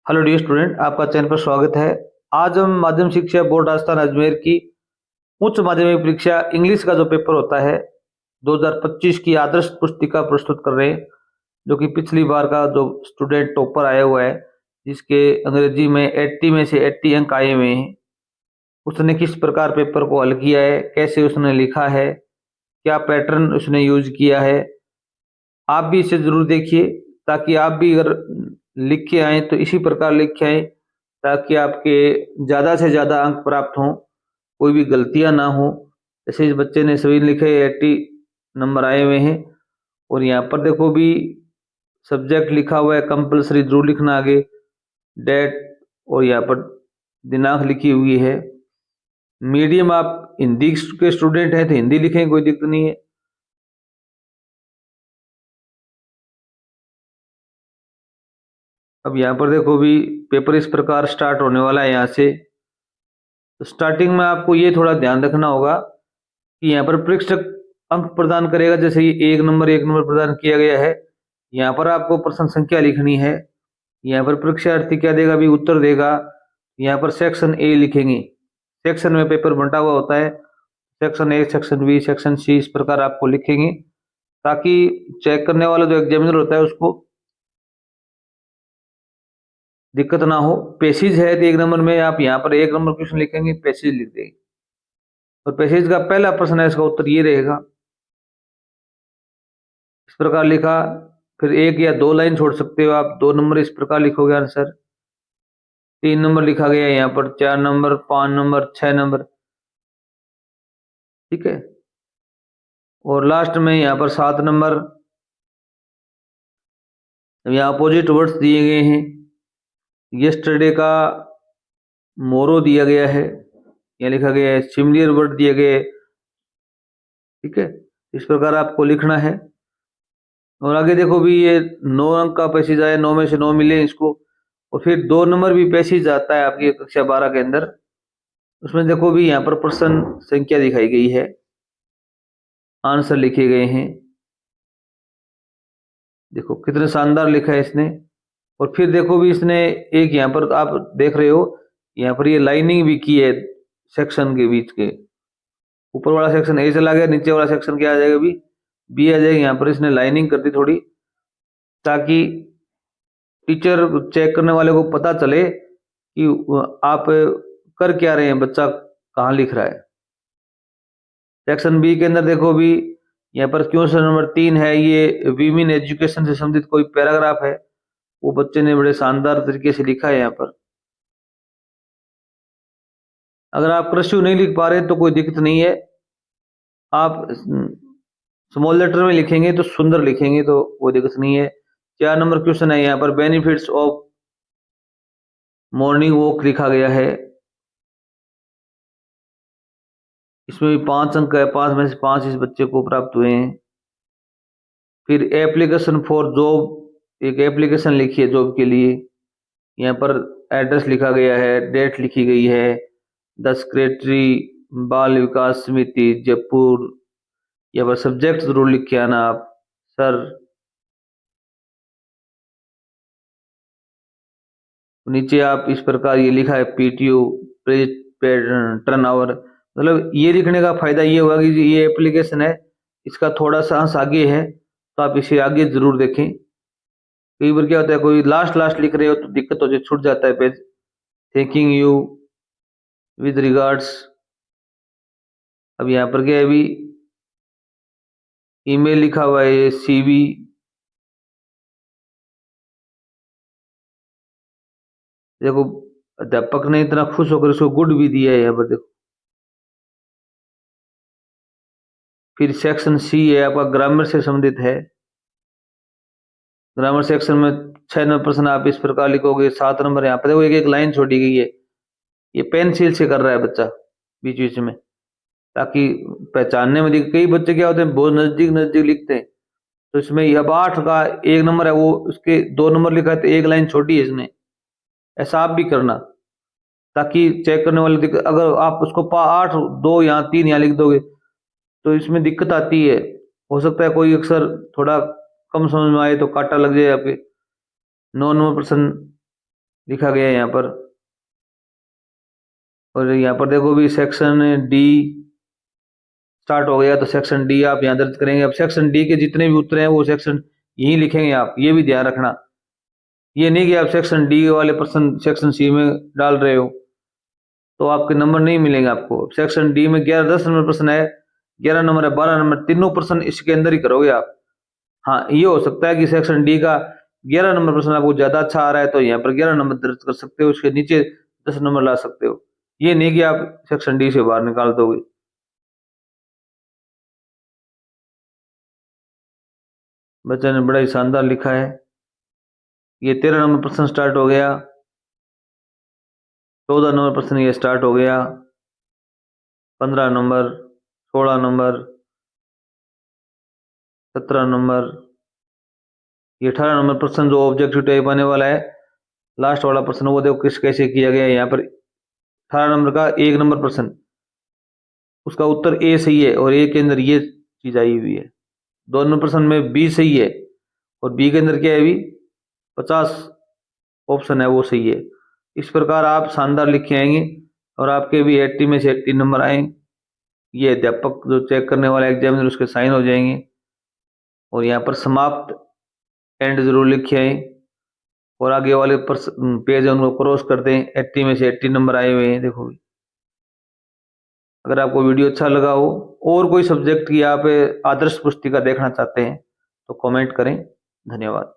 Hello dear student, आपका channel पर स्वागत है। आज हम माध्यमिक शिक्षा बोर्ड राजस्थान अजमेर की उच्च माध्यमिक परीक्षा इंग्लिश का जो पेपर होता है 2025 की आदर्श पुस्तिका प्रस्तुत कर रहे हैं, जो कि पिछली बार का जो स्टूडेंट टॉपर आया हुआ है, जिसके अंग्रेजी में 80 में से 80 अंक आए हुए हैं। उसने किस प्रकार पेपर को हल किया है, कैसे उसने लिखा है, क्या पैटर्न उसने यूज किया है, आप भी इसे जरूर देखिए, ताकि आप भी अगर लिख के आए तो इसी प्रकार लिख के आए, ताकि आपके ज़्यादा से ज़्यादा अंक प्राप्त हों, कोई भी गलतियां ना हो। जैसे इस बच्चे ने सभी लिखे 80 नंबर आए हुए हैं। और यहाँ पर देखो भी सब्जेक्ट लिखा हुआ है, कंपलसरी जरूर लिखना आगे, डेट, और यहाँ पर दिनांक लिखी हुई है। मीडियम आप हिंदी के स्टूडेंट हैं तो हिंदी लिखें, कोई दिक्कत नहीं है। अब यहाँ पर देखो भी पेपर इस प्रकार स्टार्ट होने वाला है। यहाँ से तो स्टार्टिंग में आपको ये थोड़ा ध्यान रखना होगा कि यहाँ पर परीक्षक अंक प्रदान करेगा। जैसे ये एक नंबर प्रदान किया गया है, यहाँ पर आपको प्रश्न संख्या लिखनी है। यहाँ पर परीक्षार्थी क्या देगा भी, उत्तर देगा। यहाँ पर सेक्शन ए लिखेंगे। सेक्शन में पेपर बंटा हुआ होता है, section A, section B, section C, इस प्रकार आपको लिखेंगे, ताकि चेक करने वाला जो एग्जामिनर होता है उसको दिक्कत ना हो। पेसेज है तो एक नंबर में आप यहाँ पर एक नंबर क्वेश्चन लिखेंगे, पेसेज लिख देंगे, और पेसेज का पहला प्रश्न है, इसका उत्तर ये रहेगा। इस प्रकार लिखा। फिर एक या दो लाइन छोड़ सकते हो आप, 2 नंबर इस प्रकार लिखोगे आंसर। 3 नंबर लिखा गया है यहाँ पर, 4 नंबर, 5 नंबर, 6 नंबर, ठीक है। और लास्ट में यहाँ पर 7 नंबर। यहाँ अपोजिट वर्ड्स दिए गए हैं। यस्टरडे का मोरो दिया गया है, यहाँ लिखा गया है। सिमिलर वर्ड दिए गए, ठीक है। इस प्रकार आपको लिखना है। और आगे देखो भी ये 9 अंक का पैसेज आया, 9 में से 9 मिले इसको। और फिर 2 नंबर भी पैसेज आता है आपकी कक्षा 12 के अंदर। उसमें देखो भी यहाँ पर प्रश्न संख्या दिखाई गई है, आंसर लिखे गए हैं। देखो कितने शानदार लिखा है इसने। और फिर देखो भी इसने एक यहाँ पर आप देख रहे हो, यहाँ पर ये लाइनिंग भी की है सेक्शन के बीच के। ऊपर वाला सेक्शन ए चला गया, नीचे वाला सेक्शन क्या आ जाएगा भी, बी आ जाएगा। यहाँ पर इसने लाइनिंग कर दी थोड़ी, ताकि टीचर चेक करने वाले को पता चले कि आप कर क्या रहे हैं, बच्चा कहाँ लिख रहा है। सेक्शन बी के अंदर देखो भी यहाँ पर क्वेश्चन नंबर 3 है, ये वीमेन एजुकेशन से संबंधित कोई पैराग्राफ है, वो बच्चे ने बड़े शानदार तरीके से लिखा है यहाँ पर। अगर आप कर्सिव नहीं लिख पा रहे तो कोई दिक्कत नहीं है, आप स्मॉल लेटर में लिखेंगे तो सुंदर लिखेंगे तो कोई दिक्कत नहीं है। 4 नंबर क्वेश्चन है, यहाँ पर बेनिफिट्स ऑफ मॉर्निंग वॉक लिखा गया है। इसमें भी 5 अंक है, 5 में से 5 इस बच्चे को प्राप्त हुए हैं। फिर एप्लीकेशन फॉर जॉब, एक एप्लीकेशन लिखी है जॉब के लिए। यहाँ पर एड्रेस लिखा गया है, डेट लिखी गई है। द सेक्रेटरी, बाल विकास समिति, जयपुर। यहाँ पर सब्जेक्ट जरूर लिख के आना आप, सर। नीचे आप इस प्रकार ये लिखा है, पीटीयू टर्न आवर। मतलब ये लिखने का फायदा ये होगा कि ये एप्लीकेशन है, इसका थोड़ा सा अंश आगे है, तो आप इसे आगे जरूर देखें। कई बार क्या होता है, कोई लास्ट लास्ट लिख रहे हो तो दिक्कत हो जाए, छूट जाता है page. Thanking you, with regards. अब यहाँ पर क्या है अभी, ईमेल लिखा हुआ है, ये सीवी। देखो अध्यापक ने इतना खुश होकर इसको गुड भी दिया है यहाँ पर, देखो। फिर सेक्शन सी है आपका, ग्रामर से संबंधित है। ग्रामर सेक्शन में 6 नंबर आप इस प्रकार लिखोगे। 7 नंबर यहाँ पर देखो, एक एक लाइन छोड़ी गई है, ये पेंसिल से कर रहा है बच्चा बीच बीच में, ताकि पहचानने में दिखे। कई बच्चे क्या होते हैं, बहुत नजदीक नजदीक लिखते हैं, तो इसमें अब 8 का 1 नंबर है, वो उसके 2 नंबर लिखा है तो एक लाइन छोटी है इसने। ऐसा आप भी करना, ताकि चेक करने वाले अगर आप उसको 8 2 यहाँ 3 यहाँ लिख दोगे तो इसमें दिक्कत आती है। हो सकता है कोई अक्सर थोड़ा कम समझ में आए तो काटा लग जाए आपके। 9 नंबर प्रश्न लिखा गया है यहाँ पर। और यहाँ पर देखो भी सेक्शन डी स्टार्ट हो गया, तो सेक्शन डी आप यहाँ दर्ज करेंगे। अब सेक्शन डी के जितने भी उत्तर हैं वो सेक्शन यही लिखेंगे आप, ये भी ध्यान रखना। ये नहीं कि आप सेक्शन डी वाले प्रश्न सेक्शन सी में डाल रहे हो तो आपके नंबर नहीं मिलेंगे आपको। सेक्शन डी में 11-10 नंबर प्रश्न है, 11 नंबर है, 12 नंबर, तीनों प्रश्न इसके अंदर ही करोगे आप। हाँ, ये हो सकता है कि सेक्शन डी का 11 नंबर प्रश्न आपको ज्यादा अच्छा आ रहा है तो यहाँ पर 11 नंबर दर्ज कर सकते हो, उसके नीचे 10 नंबर ला सकते हो। ये नहीं कि आप सेक्शन डी से बाहर निकाल दोगे। बच्चे ने बड़ा ही शानदार लिखा है। ये 13 नंबर प्रश्न स्टार्ट हो गया, 14 नंबर प्रश्न ये स्टार्ट हो गया, 15 नंबर, 16 नंबर, 17 नंबर, ये 18 नंबर प्रश्न जो ऑब्जेक्टिव टाइप आने वाला है, लास्ट वाला प्रश्न वो देखो किस कैसे किया गया है। यहाँ पर 18 नंबर का 1 नंबर प्रश्न, उसका उत्तर ए सही है और ए के अंदर ये चीज आई हुई है। 2 नंबर प्रश्न में बी सही है और बी के अंदर क्या है, भी 50 ऑप्शन है वो सही है। इस प्रकार आप शानदार लिख के आएंगे और आपके भी 80 में से 80 नंबर आएंगे। ये अध्यापक जो चेक करने वाला एग्जामिनर उसके साइन हो जाएंगे। और यहाँ पर समाप्त एंड जरूर लिखे आए और आगे वाले पेज है उनको क्रॉस कर दें। 80 में से 80 नंबर आए हुए हैं देखो। अगर आपको वीडियो अच्छा लगा हो और कोई सब्जेक्ट की आप आदर्श पुस्तिका देखना चाहते हैं तो कमेंट करें। धन्यवाद।